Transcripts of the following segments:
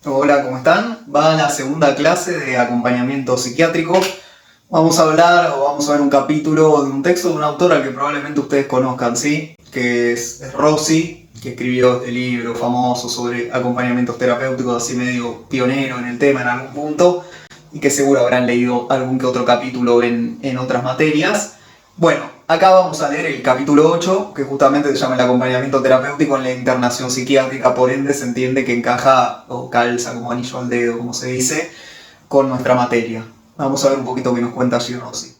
Hola, ¿cómo están? Va a la segunda clase de acompañamiento psiquiátrico. Vamos a hablar o vamos a ver un capítulo de un texto de un autor al que probablemente ustedes conozcan, ¿sí? Que es Rossi, que escribió este libro famoso sobre acompañamientos terapéuticos, así medio pionero en el tema en algún punto, y que seguro habrán leído algún que otro capítulo en otras materias. Bueno, acá vamos a leer el capítulo 8, que justamente se llama el acompañamiento terapéutico en la internación psiquiátrica, por ende se entiende que encaja o calza como anillo al dedo, como se dice, con nuestra materia. Vamos a ver un poquito qué nos cuenta allí Rossi.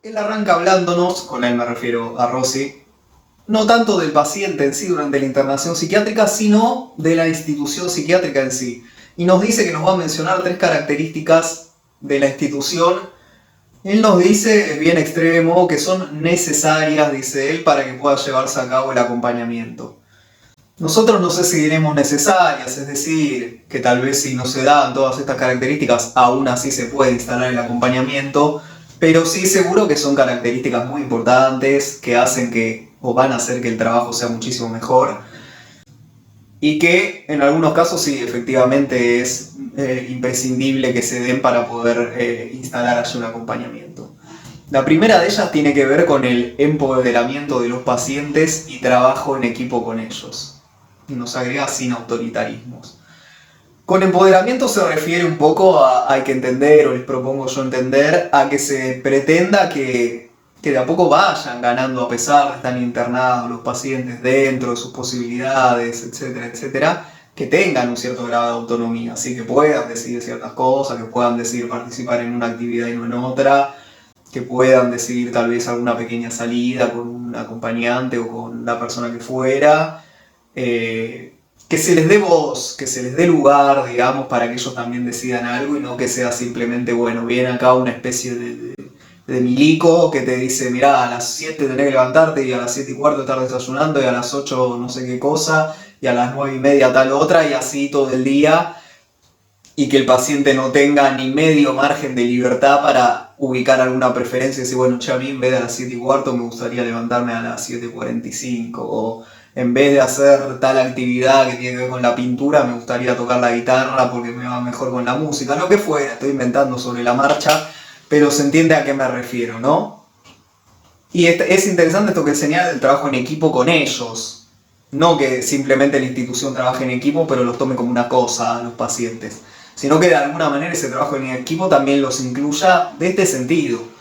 Él arranca hablándonos, con él me refiero a Rossi, no tanto del paciente en sí durante la internación psiquiátrica, sino de la institución psiquiátrica en sí. Y nos dice que nos va a mencionar tres características de la institución. Él nos dice, bien extremo, que son necesarias, dice él, para que pueda llevarse a cabo el acompañamiento. Nosotros no sé si diremos necesarias, es decir, que tal vez si no se dan todas estas características, aún así se puede instalar el acompañamiento, pero sí seguro que son características muy importantes que hacen que, o van a hacer que el trabajo sea muchísimo mejor, y que en algunos casos sí, efectivamente es imprescindible que se den para poder instalar allí un acompañamiento. La primera de ellas tiene que ver con el empoderamiento de los pacientes y trabajo en equipo con ellos. Nos agrega sin autoritarismos. Con empoderamiento se refiere un poco a, hay que entender, o les propongo yo entender, a que se pretenda que de a poco vayan ganando, a pesar de estar internados los pacientes dentro de sus posibilidades, etcétera, etcétera, que tengan un cierto grado de autonomía, así que puedan decidir ciertas cosas, que puedan decidir participar en una actividad y no en otra, que puedan decidir tal vez alguna pequeña salida con un acompañante o con la persona que fuera, que se les dé voz, que se les dé lugar, digamos, para que ellos también decidan algo y no que sea simplemente, bueno, viene acá una especie de milico que te dice, mirá, a las 7 tenés que levantarte y a las 7 y cuarto estar desayunando y a las 8 no sé qué cosa y a las 9 y media tal otra y así todo el día, y que el paciente no tenga ni medio margen de libertad para ubicar alguna preferencia y decir, bueno, che, a mí en vez de a las 7 y cuarto me gustaría levantarme a las 7:45, o en vez de hacer tal actividad que tiene que ver con la pintura, me gustaría tocar la guitarra porque me va mejor con la música, lo que fuera, estoy inventando sobre la marcha, pero se entiende a qué me refiero, ¿no? Y es interesante esto que señala el trabajo en equipo con ellos, no que simplemente la institución trabaje en equipo pero los tome como una cosa a los pacientes, sino que de alguna manera ese trabajo en equipo también los incluya de este sentido,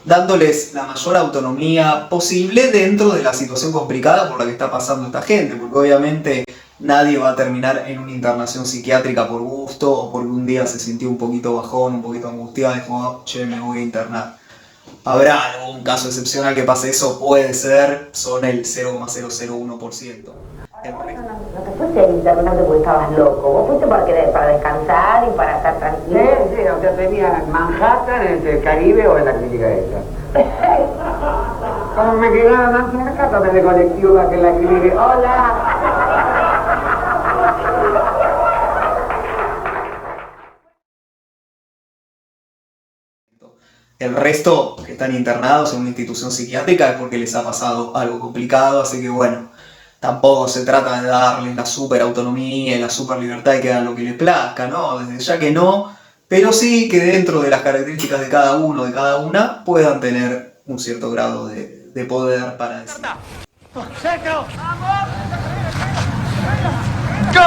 dándoles la mayor autonomía posible dentro de la situación complicada por la que está pasando esta gente, porque obviamente nadie va a terminar en una internación psiquiátrica por gusto o porque un día se sintió un poquito bajón, un poquito angustiado y dijo, che, me voy a internar. Habrá algún caso excepcional que pase eso, puede ser, son el 0,001%. No te fuiste internando porque estabas loco, vos fuiste para descansar y para estar tranquilo. Sí, o sea, tenía Manhattan, entre el Caribe o en la clínica esta. Como me quedaba más cerca, tomé el colectivo para que la clínica. ¡Hola! El resto que están internados en una institución psiquiátrica es porque les ha pasado algo complicado, así que bueno, tampoco se trata de darles la super autonomía y la super libertad y que hagan lo que les plazca, ¿no? Desde ya que no, pero sí que dentro de las características de cada uno, de cada una, puedan tener un cierto grado de poder para decir. ¡Centro! ¡Gol!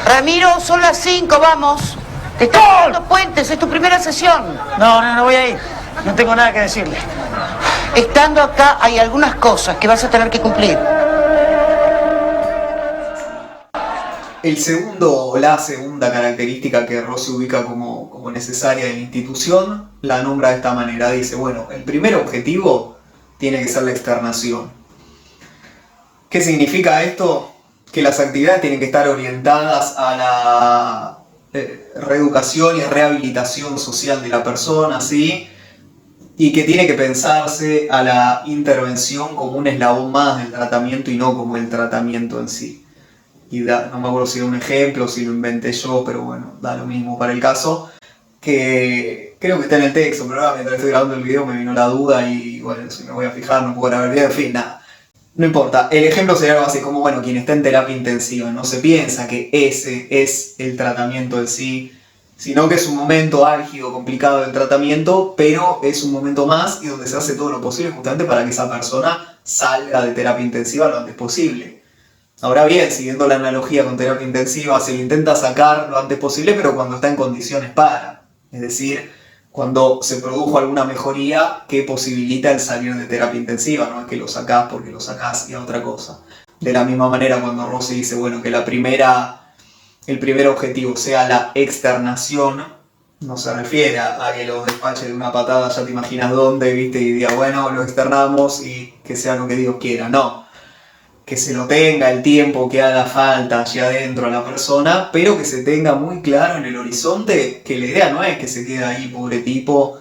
Ramiro, son las 5, vamos. Te estás haciendo puentes, es tu primera sesión. No voy a ir. No tengo nada que decirle. Estando acá hay algunas cosas que vas a tener que cumplir. El segundo o la segunda característica que Rossi ubica como necesaria de la institución la nombra de esta manera. Dice, bueno, el primer objetivo tiene que ser la externación. ¿Qué significa esto? Que las actividades tienen que estar orientadas a reeducación y rehabilitación social de la persona, ¿sí? Y que tiene que pensarse a la intervención como un eslabón más del tratamiento y no como el tratamiento en sí. Y no me acuerdo si era un ejemplo, si lo inventé yo, pero bueno, da lo mismo para el caso, que creo que está en el texto, pero ahora mientras estoy grabando el video me vino la duda y bueno, si me voy a fijar no puedo grabar el video, en fin, nada. No importa, el ejemplo sería algo así como, bueno, quien está en terapia intensiva, no se piensa que ese es el tratamiento en sí, sino que es un momento álgido, complicado del tratamiento, pero es un momento más y donde se hace todo lo posible justamente para que esa persona salga de terapia intensiva lo antes posible. Ahora bien, siguiendo la analogía con terapia intensiva, se le intenta sacar lo antes posible, pero cuando está en condiciones para. Es decir, cuando se produjo alguna mejoría que posibilita el salir de terapia intensiva, no es que lo sacás porque lo sacás y a otra cosa. De la misma manera cuando Rossi dice, bueno, que el primer objetivo sea la externación, no se refiere a que lo despache de una patada, ya te imaginas dónde, viste, y diga, bueno, lo externamos y que sea lo que Dios quiera, no. Que se lo tenga el tiempo que haga falta allí adentro a la persona, pero que se tenga muy claro en el horizonte que la idea no es que se quede ahí, pobre tipo,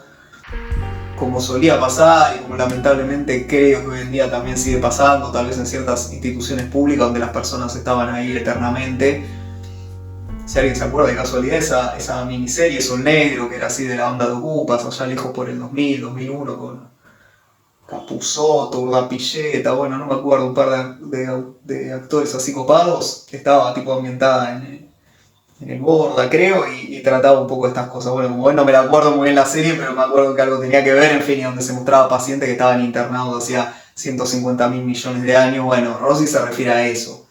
como solía pasar y como lamentablemente creo que hoy en día también sigue pasando, tal vez en ciertas instituciones públicas donde las personas estaban ahí eternamente. Si alguien se acuerda de casualidad, esa miniserie Sol Negro, que era así de la onda de Ocupas, allá lejos por el 2000, 2001, con Capusotto, Urdapilleta, bueno, no me acuerdo, un par de actores así copados, que estaba tipo ambientada en el Borda, creo, y trataba un poco de estas cosas. Bueno, como ven, no me la acuerdo muy bien la serie, pero me acuerdo que algo tenía que ver, en fin, y donde se mostraba pacientes que estaban internados hacía 150.000 millones de años. Bueno, Rossi se refiere a eso,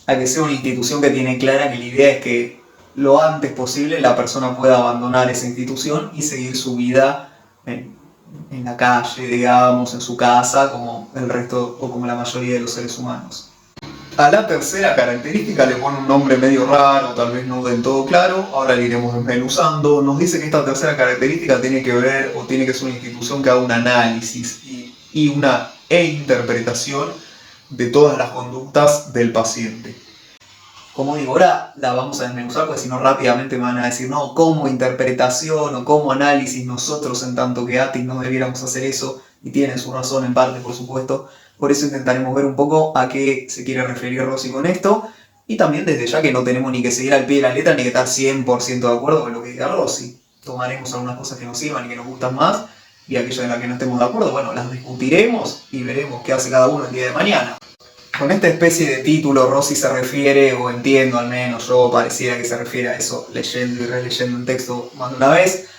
a que sea una institución que tiene clara que la idea es que lo antes posible la persona pueda abandonar esa institución y seguir su vida en la calle, digamos, en su casa, como el resto o como la mayoría de los seres humanos. A la tercera característica le pone un nombre medio raro, tal vez no del todo claro, ahora le iremos desmenuzando. Nos dice que esta tercera característica tiene que ver o tiene que ser una institución que haga un análisis y una interpretación de todas las conductas del paciente. Como digo, ahora la vamos a desmenuzar porque si no rápidamente me van a decir, no, como interpretación o como análisis, nosotros en tanto que ATIS no debiéramos hacer eso, y tienen su razón en parte, por supuesto. Por eso intentaremos ver un poco a qué se quiere referir Rossi con esto, y también desde ya que no tenemos ni que seguir al pie de la letra ni que estar 100% de acuerdo con lo que diga Rossi. Tomaremos algunas cosas que nos sirvan y que nos gustan más, y aquellas en las que no estemos de acuerdo, bueno, las discutiremos y veremos qué hace cada uno el día de mañana. Con esta especie de título Rossi se refiere, o entiendo al menos yo, pareciera que se refiere a eso, leyendo y releyendo el texto más de una vez,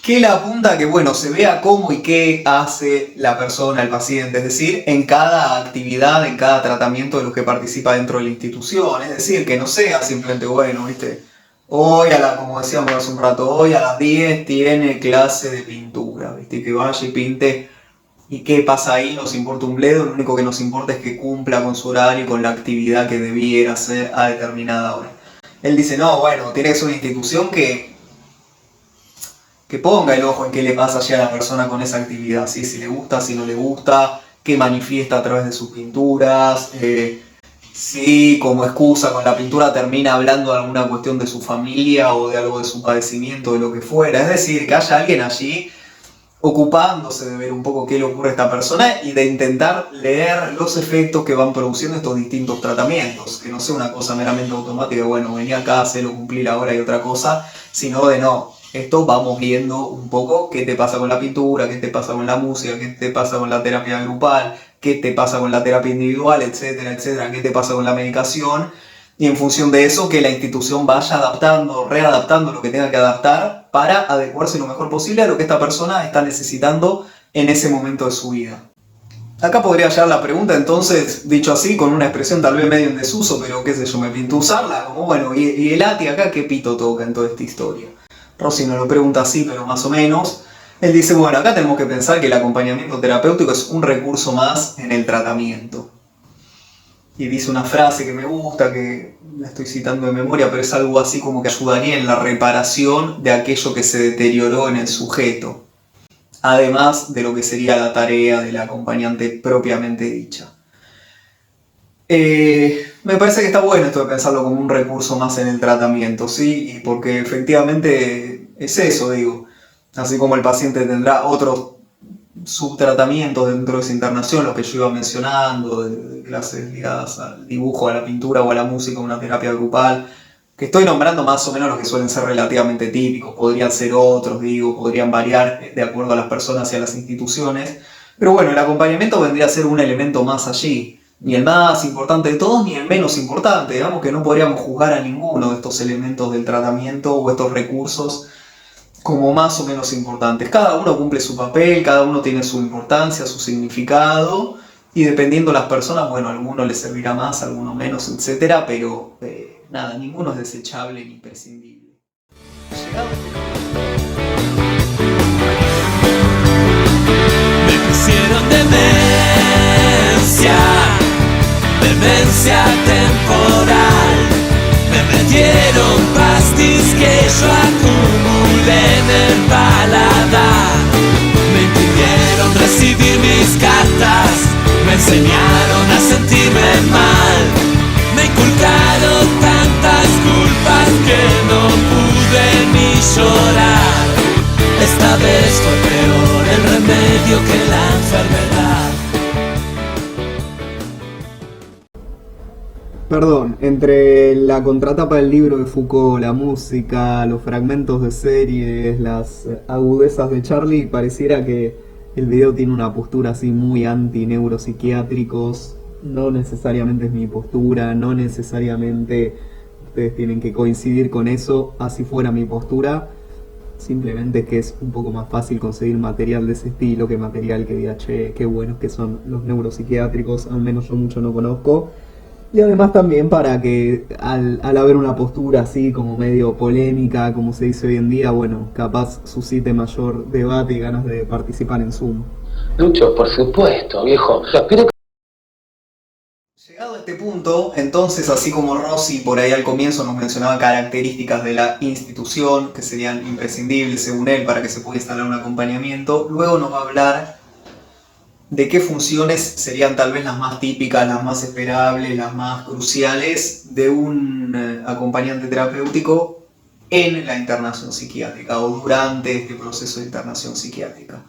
que la apunta a que, bueno, se vea cómo y qué hace la persona, el paciente, es decir, en cada actividad, en cada tratamiento de los que participa dentro de la institución, es decir, que no sea simplemente, bueno, viste, hoy como decíamos hace un rato, hoy a las 10 tiene clase de pintura, viste, que vaya y pinte. ¿Y qué pasa ahí? Nos importa un bledo, lo único que nos importa es que cumpla con su horario y con la actividad que debiera hacer a determinada hora. Él dice, no, bueno, tiene que ser una institución que ponga el ojo en qué le pasa allá a la persona con esa actividad, ¿sí? Si le gusta, si no le gusta, qué manifiesta a través de sus pinturas, si como excusa con la pintura termina hablando de alguna cuestión de su familia o de algo de su padecimiento, de lo que fuera. Es decir, que haya alguien allí ocupándose de ver un poco qué le ocurre a esta persona y de intentar leer los efectos que van produciendo estos distintos tratamientos, que no sea una cosa meramente automática, bueno, vení acá, hacelo cumplir ahora y otra cosa, sino de no, esto vamos viendo un poco qué te pasa con la pintura, qué te pasa con la música, qué te pasa con la terapia grupal, qué te pasa con la terapia individual, etcétera, etcétera, qué te pasa con la medicación, y en función de eso que la institución vaya adaptando, readaptando lo que tenga que adaptar para adecuarse lo mejor posible a lo que esta persona está necesitando en ese momento de su vida. Acá podría llegar la pregunta entonces, dicho así, con una expresión tal vez medio en desuso, pero qué sé yo, me pinto usarla, como bueno, ¿y el ATI acá qué pito toca en toda esta historia? Rossi no lo pregunta así, pero más o menos. Él dice, bueno, acá tenemos que pensar que el acompañamiento terapéutico es un recurso más en el tratamiento. Y dice una frase que me gusta, que la estoy citando de memoria, pero es algo así como que ayudaría en la reparación de aquello que se deterioró en el sujeto, además de lo que sería la tarea del acompañante propiamente dicha. Me parece que está bueno esto de pensarlo como un recurso más en el tratamiento, ¿sí? Y porque efectivamente es eso, digo. Así como el paciente tendrá otros subtratamientos dentro de esa internación, los que yo iba mencionando, de clases ligadas al dibujo, a la pintura o a la música, una terapia grupal, que estoy nombrando más o menos los que suelen ser relativamente típicos, podrían ser otros, digo, podrían variar de acuerdo a las personas y a las instituciones, pero bueno, el acompañamiento vendría a ser un elemento más allí, ni el más importante de todos, ni el menos importante, digamos que no podríamos juzgar a ninguno de estos elementos del tratamiento o estos recursos como más o menos importantes. Cada uno cumple su papel, cada uno tiene su importancia, su significado, y dependiendo de las personas, bueno, a alguno les servirá más, a alguno menos, etc. Pero nada, ninguno es desechable ni prescindible. Me pusieron demencia temporal. Me metieron pastis que yo acumulé en el paladar. Me impidieron recibir mis cartas, me enseñaron a sentirme mal. Me inculcaron tantas culpas que no pude ni llorar. Esta vez fue peor el remedio que la enfermedad. Perdón, entre la contratapa del libro de Foucault, la música, los fragmentos de series, las agudezas de Charlie, pareciera que el video tiene una postura así muy anti-neuropsiquiátricos. No necesariamente es mi postura, no necesariamente ustedes tienen que coincidir con eso, así fuera mi postura. Simplemente es que es un poco más fácil conseguir material de ese estilo que material que diga, che, qué buenos que son los neuropsiquiátricos, al menos yo mucho no conozco. Y además también para que al haber una postura así como medio polémica, como se dice hoy en día, bueno, capaz suscite mayor debate y ganas de participar en Zoom. Lucho, por supuesto, viejo. Espero que... Llegado a este punto, entonces, así como Rossi por ahí al comienzo nos mencionaba características de la institución que serían imprescindibles según él para que se pueda instalar un acompañamiento, luego nos va a hablar de qué funciones serían tal vez las más típicas, las más esperables, las más cruciales de un acompañante terapéutico en la internación psiquiátrica o durante este proceso de internación psiquiátrica.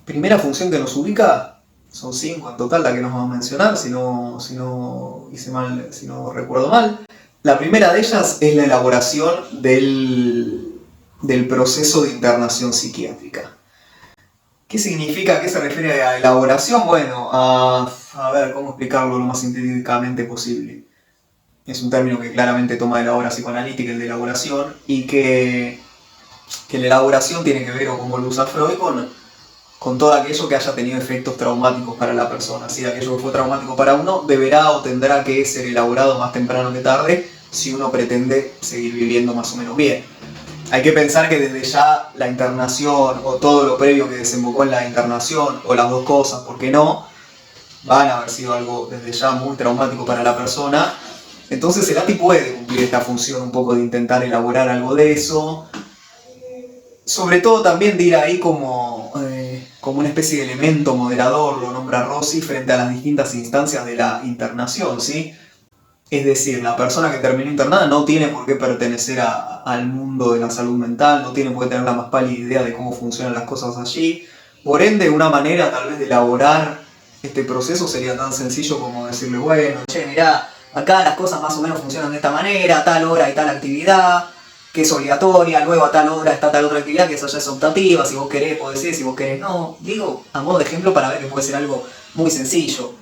Primera función que nos ubica, son 5 en total la que nos vamos a mencionar, si no recuerdo mal. La primera de ellas es la elaboración del proceso de internación psiquiátrica. ¿Qué significa? ¿A qué se refiere a elaboración? Bueno, a ver, ¿cómo explicarlo lo más sintéticamente posible? Es un término que claramente toma de la obra psicoanalítica, el de elaboración, y que la elaboración tiene que ver, o como lo usa Freud, con todo aquello que haya tenido efectos traumáticos para la persona. Si aquello que fue traumático para uno deberá o tendrá que ser elaborado más temprano que tarde si uno pretende seguir viviendo más o menos bien. Hay que pensar que desde ya la internación o todo lo previo que desembocó en la internación, o las dos cosas, ¿por qué no?, van a haber sido algo desde ya muy traumático para la persona. Entonces el ATI puede cumplir esta función un poco de intentar elaborar algo de eso. Sobre todo también de ir ahí como una especie de elemento moderador, lo nombra Rossi, frente a las distintas instancias de la internación, ¿sí? Es decir, la persona que terminó internada no tiene por qué pertenecer al mundo de la salud mental, no tiene por qué tener la más pálida idea de cómo funcionan las cosas allí. Por ende, una manera tal vez de elaborar este proceso sería tan sencillo como decirle, bueno, che, mirá, acá las cosas más o menos funcionan de esta manera, a tal hora hay tal actividad, que es obligatoria, luego a tal hora está tal otra actividad que esa ya es optativa, si vos querés podés ir, si vos querés no. Digo, a modo de ejemplo para ver que puede ser algo muy sencillo.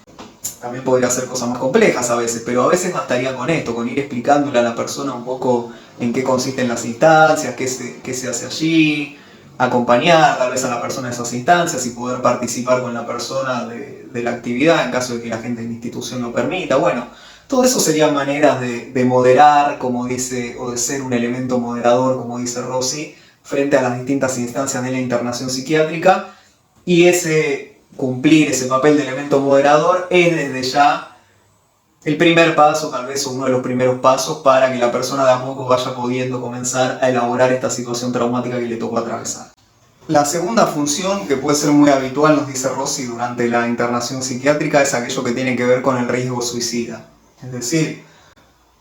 También podría ser cosas más complejas a veces, pero a veces bastaría con esto, con ir explicándole a la persona un poco en qué consisten las instancias, qué se hace allí, acompañar tal vez a la persona en esas instancias y poder participar con la persona de la actividad en caso de que la gente en la institución lo permita. Bueno, todo eso serían maneras de moderar, como dice, o de ser un elemento moderador, como dice Rossi, frente a las distintas instancias de la internación psiquiátrica, y cumplir ese papel de elemento moderador es desde ya el primer paso, tal vez uno de los primeros pasos para que la persona de a poco vaya pudiendo comenzar a elaborar esta situación traumática que le tocó atravesar. La segunda función, que puede ser muy habitual, nos dice Rossi, durante la internación psiquiátrica, es aquello que tiene que ver con el riesgo suicida. Es decir,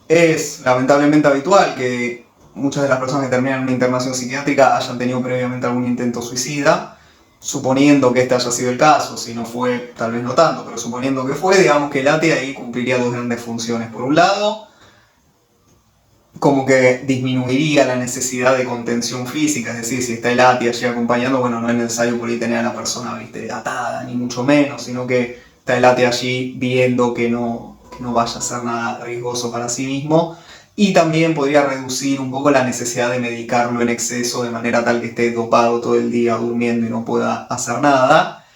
es lamentablemente habitual que muchas de las personas que terminan en una internación psiquiátrica hayan tenido previamente algún intento suicida, suponiendo que este haya sido el caso. Si no fue, tal vez no tanto, pero suponiendo que fue, digamos que el ATI ahí cumpliría dos grandes funciones. Por un lado, como que disminuiría la necesidad de contención física, es decir, si está el ATI allí acompañando, bueno, no es necesario por ahí tener a la persona, ¿viste?, atada, ni mucho menos, sino que está el ATI allí viendo que no vaya a hacer nada riesgoso para sí mismo. Y también podría reducir un poco la necesidad de medicarlo en exceso, de manera tal que esté dopado todo el día durmiendo y no pueda hacer nada.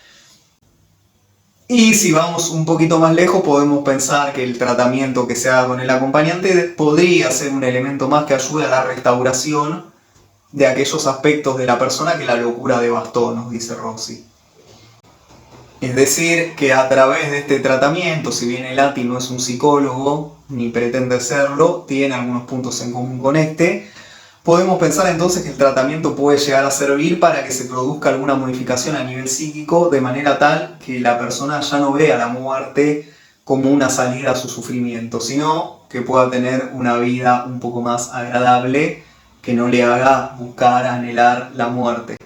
Y si vamos un poquito más lejos, podemos pensar que el tratamiento que se haga con el acompañante podría ser un elemento más que ayude a la restauración de aquellos aspectos de la persona que la locura devastó, nos dice Rossi. Es decir, que a través de este tratamiento, si bien el ATI no es un psicólogo, ni pretende serlo, tiene algunos puntos en común con este, podemos pensar entonces que el tratamiento puede llegar a servir para que se produzca alguna modificación a nivel psíquico, de manera tal que la persona ya no vea la muerte como una salida a su sufrimiento, sino que pueda tener una vida un poco más agradable, que no le haga buscar, anhelar la muerte.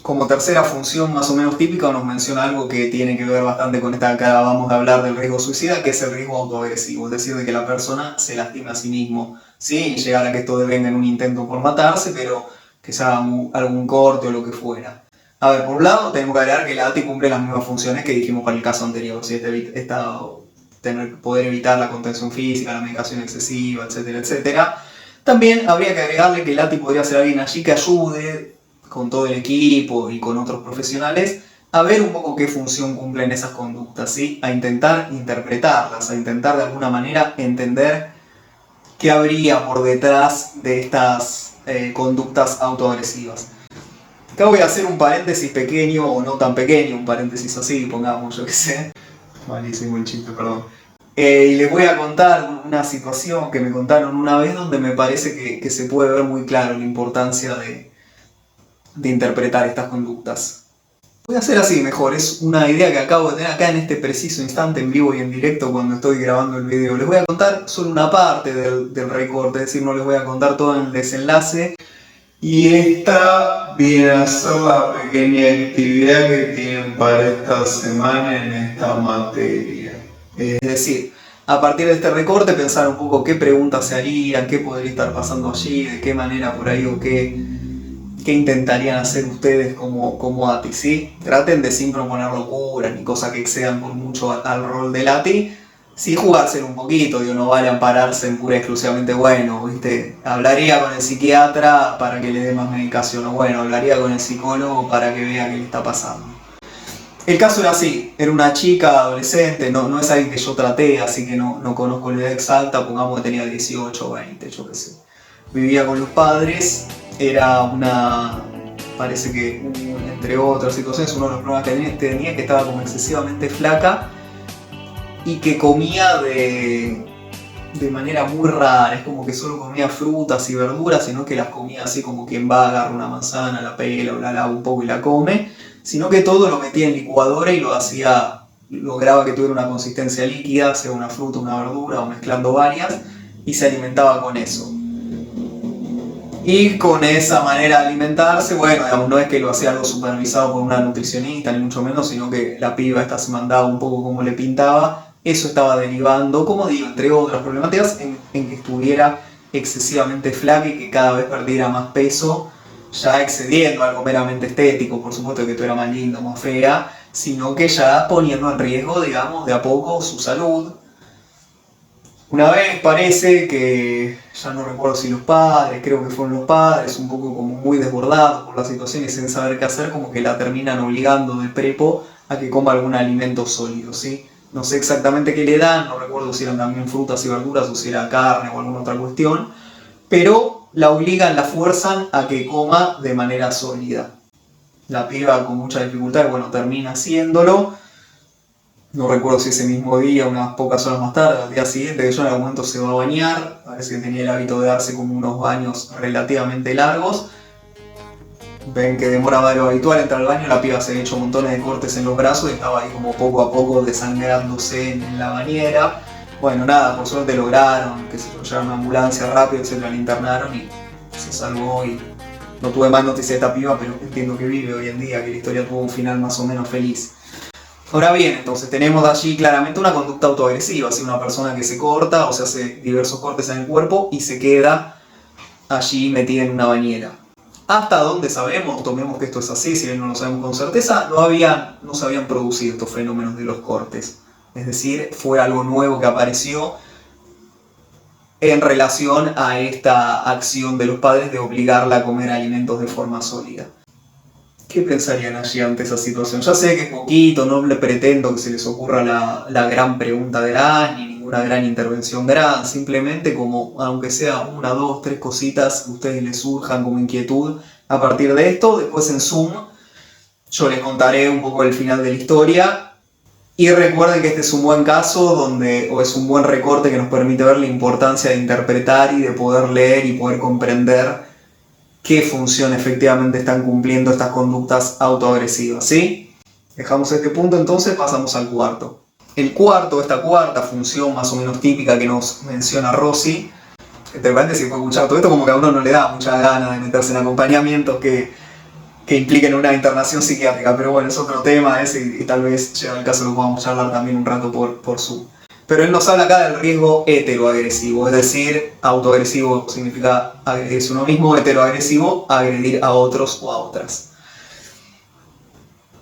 Como tercera función más o menos típica nos menciona algo que tiene que ver bastante con esta que acabamos de hablar del riesgo suicida, que es el riesgo autoagresivo, es decir, de que la persona se lastime a sí mismo, sin llegar a que esto devenga en un intento por matarse, pero que se haga algún corte o lo que fuera. A ver, por un lado tenemos que agregar que la ATI cumple las mismas funciones que dijimos para el caso anterior, ¿sí? Poder evitar la contención física, la medicación excesiva, etcétera, etcétera. También habría que agregarle que el ATI podría ser alguien allí que ayude con todo el equipo y con otros profesionales, a ver un poco qué función cumplen esas conductas, ¿sí? A intentar interpretarlas, a intentar de alguna manera entender qué habría por detrás de estas conductas autoagresivas. Acá voy a hacer un paréntesis pequeño o no tan pequeño, un paréntesis así, pongamos, yo qué sé. Malísimo el chiste, perdón. Y les voy a contar una situación que me contaron una vez donde me parece que se puede ver muy claro la importancia de interpretar estas conductas. Voy a hacer así mejor, es una idea que acabo de tener acá en este preciso instante, en vivo y en directo cuando estoy grabando el video. Les voy a contar solo una parte del recorte, es decir, no les voy a contar todo en el desenlace. Y esta viene a ser la pequeña actividad que tienen para esta semana en esta materia. Es decir, a partir de este recorte pensar un poco qué preguntas se harían, qué podría estar pasando allí, de qué manera por ahí o qué intentarían hacer ustedes como ATI, ¿sí? Traten de sin proponer locuras ni cosas que excedan por mucho al rol del ATI, sí jugárselo un poquito, digo, no vale ampararse en pura y exclusivamente, bueno, ¿viste? Hablaría con el psiquiatra para que le dé más medicación, o bueno, hablaría con el psicólogo para que vea qué le está pasando. El caso era así, era una chica adolescente, no es alguien que yo traté, así que no conozco la edad exacta, pongamos que tenía 18 o 20, yo qué sé. Vivía con los padres, era una, parece que entre otras situaciones, uno de los problemas que tenía que estaba como excesivamente flaca y que comía de manera muy rara, es como que solo comía frutas y verduras, sino que las comía así como quien va a agarrar una manzana, la pela o la lava un poco y la come, sino que todo lo metía en licuadora y lograba que tuviera una consistencia líquida, sea una fruta, una verdura o mezclando varias, y se alimentaba con eso. Y con esa manera de alimentarse, bueno, digamos, no es que lo hacía algo supervisado por una nutricionista, ni mucho menos, sino que la piba esta se mandaba un poco como le pintaba. Eso estaba derivando, como digo, entre otras problemáticas, en que estuviera excesivamente flaca y que cada vez perdiera más peso, ya excediendo algo meramente estético, por supuesto que tú eras más linda, más fea, sino que ya poniendo en riesgo, digamos, de a poco su salud. Una vez parece que, ya no recuerdo si los padres, creo que fueron los padres, un poco como muy desbordados por la situación y sin saber qué hacer, como que la terminan obligando del prepo a que coma algún alimento sólido, ¿sí? No sé exactamente qué le dan, no recuerdo si eran también frutas y verduras o si era carne o alguna otra cuestión, pero la obligan, la fuerzan a que coma de manera sólida. La piba con mucha dificultad, bueno, termina haciéndolo. No recuerdo si ese mismo día, unas pocas horas más tarde, al día siguiente, que ella en algún momento se va a bañar. Parece que tenía el hábito de darse como unos baños relativamente largos. Ven que demoraba lo habitual entrar al baño, la piba se había hecho montones de cortes en los brazos y estaba ahí como poco a poco desangrándose en la bañera. Bueno, nada, por suerte lograron, que se llevaron una ambulancia rápido, etc. La internaron y se salvó y no tuve más noticias de esta piba, pero entiendo que vive hoy en día, que la historia tuvo un final más o menos feliz. Ahora bien, entonces tenemos allí claramente una conducta autoagresiva, así una persona que se corta o se hace diversos cortes en el cuerpo y se queda allí metida en una bañera. Hasta donde sabemos, tomemos que esto es así, si bien no lo sabemos con certeza, no se habían producido estos fenómenos de los cortes. Es decir, fue algo nuevo que apareció en relación a esta acción de los padres de obligarla a comer alimentos de forma sólida. ¿Qué pensarían allí ante esa situación? Ya sé que es poquito, no le pretendo que se les ocurra la gran pregunta del año, ni ninguna gran intervención gran, simplemente como, aunque sea una, dos, tres cositas que a ustedes les surjan como inquietud a partir de esto. Después en Zoom yo les contaré un poco el final de la historia. Y recuerden que este es un buen caso o es un buen recorte que nos permite ver la importancia de interpretar y de poder leer y poder comprender qué función efectivamente están cumpliendo estas conductas autoagresivas, ¿sí? Dejamos este punto, entonces pasamos al cuarto. El cuarto, esta cuarta función más o menos típica que nos menciona Rossi, entre paréntesis fue escuchar todo esto como que a uno no le da mucha gana de meterse en acompañamientos que impliquen una internación psiquiátrica, pero bueno, es otro tema ese y tal vez llega el caso lo podamos charlar también un rato por Zoom. Pero él nos habla acá del riesgo heteroagresivo, es decir, autoagresivo significa agredirse uno mismo, heteroagresivo, agredir a otros o a otras.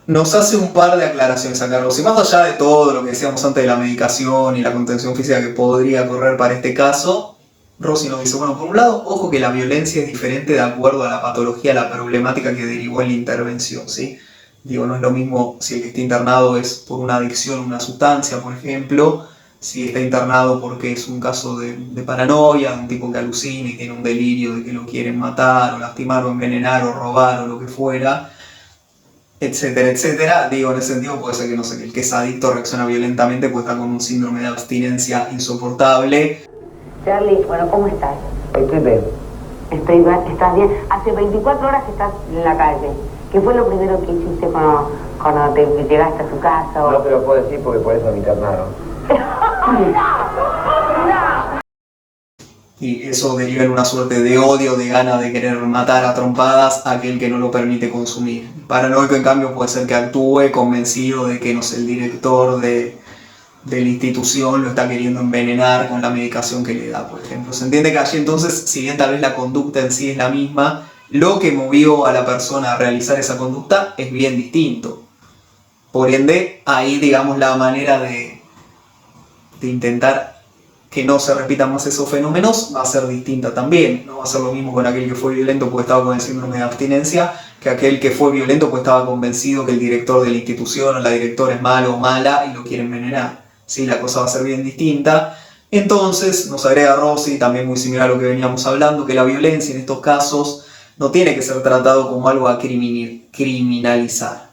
Nos hace un par de aclaraciones acá, Rossi, más allá de todo lo que decíamos antes de la medicación y la contención física que podría correr para este caso, Rossi nos dice, bueno, por un lado, ojo que la violencia es diferente de acuerdo a la patología, a la problemática que derivó en la intervención, ¿sí? Digo, no es lo mismo si el que está internado es por una adicción a una sustancia, por ejemplo, si está internado porque es un caso de paranoia, de un tipo que alucina y tiene un delirio de que lo quieren matar, o lastimar, o envenenar, o robar, o lo que fuera, etcétera, etcétera. Digo, en ese sentido puede ser que, no sé, que el que es adicto reacciona violentamente, pues está con un síndrome de abstinencia insoportable. Charlie, bueno, ¿cómo estás? Estoy bien. ¿Estás bien? Hace 24 horas que estás en la calle. ¿Qué fue lo primero que hiciste cuando te llegaste a tu casa? No te lo puedo decir porque por eso me internaron. Y eso deriva en una suerte de odio, de gana de querer matar a trompadas a aquel que no lo permite consumir. El paranoico, en cambio, puede ser que actúe convencido de que, no sé, el director de la institución lo está queriendo envenenar con la medicación que le da, por ejemplo. Se entiende que allí entonces, si bien tal vez la conducta en sí es la misma, lo que movió a la persona a realizar esa conducta es bien distinto. Por ende, ahí, digamos, la manera de intentar que no se repitan más esos fenómenos va a ser distinta también. No va a ser lo mismo con aquel que fue violento porque estaba con el síndrome de abstinencia que aquel que fue violento porque estaba convencido que el director de la institución o la directora es malo o mala y lo quiere envenenar. Sí, la cosa va a ser bien distinta. Entonces, nos agrega Rossi, también muy similar a lo que veníamos hablando, que la violencia en estos casos no tiene que ser tratado como algo a criminalizar.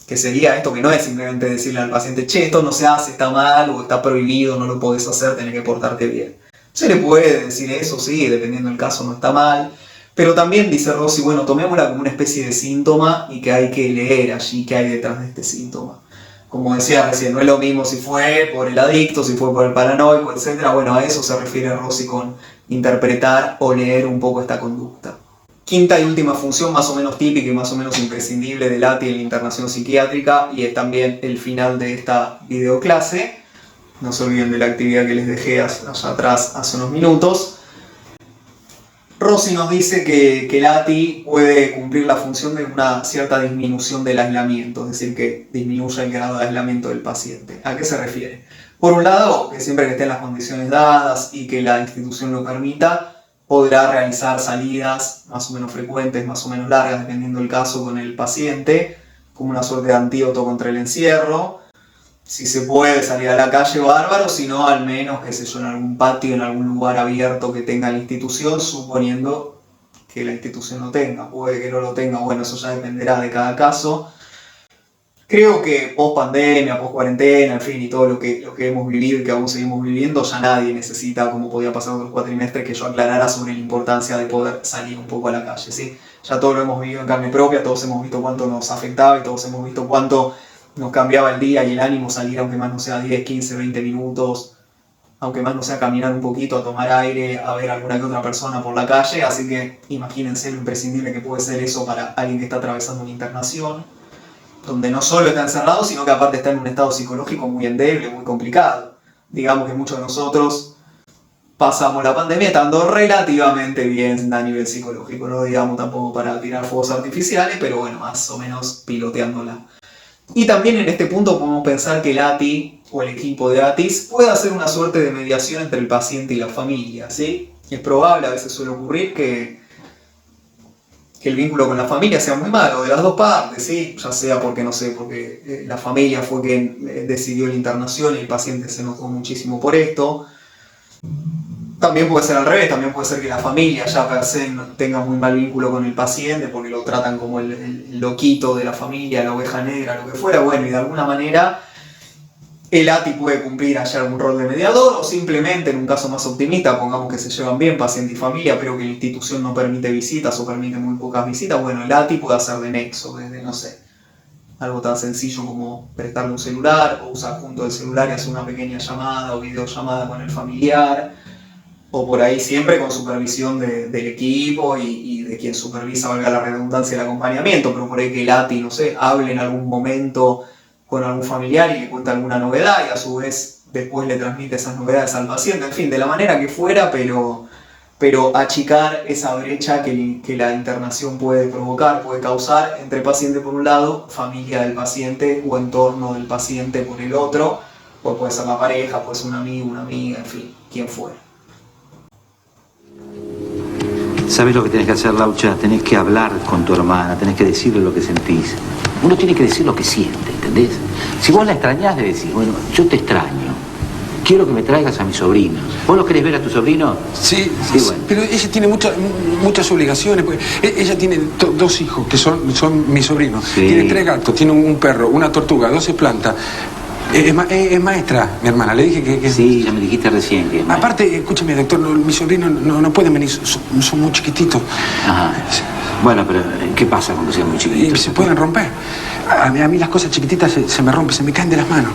Que sería esto, que no es simplemente decirle al paciente, che, esto no se hace, está mal, o está prohibido, no lo podés hacer, tenés que portarte bien. Se le puede decir eso, sí, dependiendo del caso no está mal, pero también dice Rossi, bueno, tomémosla como una especie de síntoma y que hay que leer allí qué hay detrás de este síntoma. Como decía recién, no es lo mismo si fue por el adicto, si fue por el paranoico, etc. Bueno, a eso se refiere Rossi con interpretar o leer un poco esta conducta. Quinta y última función más o menos típica y más o menos imprescindible del ATI en la internación psiquiátrica, y es también el final de esta videoclase. No se olviden de la actividad que les dejé allá atrás hace unos minutos. Rossi nos dice que el ATI puede cumplir la función de una cierta disminución del aislamiento, es decir, que disminuya el grado de aislamiento del paciente. ¿A qué se refiere? Por un lado, que siempre que estén las condiciones dadas y que la institución lo permita, podrá realizar salidas más o menos frecuentes, más o menos largas, dependiendo del caso con el paciente, como una suerte de antídoto contra el encierro. Si se puede salir a la calle, bárbaro, si no, al menos, qué sé yo, en algún patio, en algún lugar abierto que tenga la institución, suponiendo que la institución lo tenga. Puede que no lo tenga, bueno, eso ya dependerá de cada caso. Creo que post pandemia, post cuarentena, en fin, y todo lo que hemos vivido y que aún seguimos viviendo, ya nadie necesita, como podía pasar otros cuatrimestres, que yo aclarara sobre la importancia de poder salir un poco a la calle, ¿sí? Ya todo lo hemos vivido en carne propia, todos hemos visto cuánto nos afectaba y todos hemos visto cuánto nos cambiaba el día y el ánimo salir, aunque más no sea 10, 15, 20 minutos, aunque más no sea caminar un poquito, a tomar aire, a ver alguna que otra persona por la calle, así que imagínense lo imprescindible que puede ser eso para alguien que está atravesando una internación, donde no solo está encerrado, sino que aparte está en un estado psicológico muy endeble, muy complicado. Digamos que muchos de nosotros pasamos la pandemia estando relativamente bien a nivel psicológico, no digamos tampoco para tirar fuegos artificiales, pero bueno, más o menos piloteándola. Y también en este punto podemos pensar que el ATI o el equipo de ATIS puede hacer una suerte de mediación entre el paciente y la familia, ¿sí? Es probable, a veces suele ocurrir que el vínculo con la familia sea muy malo, de las dos partes, ¿sí? Ya sea porque, no sé, porque la familia fue quien decidió la internación y el paciente se enojó muchísimo por esto. También puede ser al revés, también puede ser que la familia ya per se tenga muy mal vínculo con el paciente porque lo tratan como el loquito de la familia, la oveja negra, lo que fuera. Bueno, y de alguna manera el ATI puede cumplir allá algún rol de mediador o simplemente, en un caso más optimista, pongamos que se llevan bien paciente y familia, pero que la institución no permite visitas o permite muy pocas visitas, bueno, el ATI puede hacer de nexo, desde, no sé, algo tan sencillo como prestarle un celular o usar junto el celular y hacer una pequeña llamada o videollamada con el familiar, o por ahí siempre con supervisión del equipo y de quien supervisa, valga la redundancia, el acompañamiento, pero por ahí que el ATI, no sé, hable en algún momento con algún familiar y le cuenta alguna novedad y a su vez después le transmite esas novedades al paciente, en fin, de la manera que fuera, pero achicar esa brecha que la internación puede provocar, puede causar entre paciente por un lado, familia del paciente o entorno del paciente por el otro, o puede ser la pareja, puede ser un amigo, una amiga, en fin, quien fuera. ¿Sabes lo que tenés que hacer, Laucha? Tenés que hablar con tu hermana, tenés que decirle lo que sentís. Uno tiene que decir lo que siente, ¿entendés? Si vos la extrañás, le decís, bueno, yo te extraño. Quiero que me traigas a mis sobrinos. ¿Vos lo querés ver a tu sobrino? Sí, sí, bueno. Pero ella tiene muchas obligaciones. Ella tiene dos hijos que son mis sobrinos. Sí. Tiene 3 gatos, tiene un perro, una tortuga, 12 plantas. Es maestra, mi hermana. Le dije que... Sí, ya me dijiste recién que... Aparte, escúchame, doctor, mis sobrinos no pueden venir, son muy chiquititos. Ajá. Bueno, pero ¿qué pasa cuando sean muy chiquitos? Y se pueden romper. A mí las cosas chiquititas se me rompen, se me caen de las manos.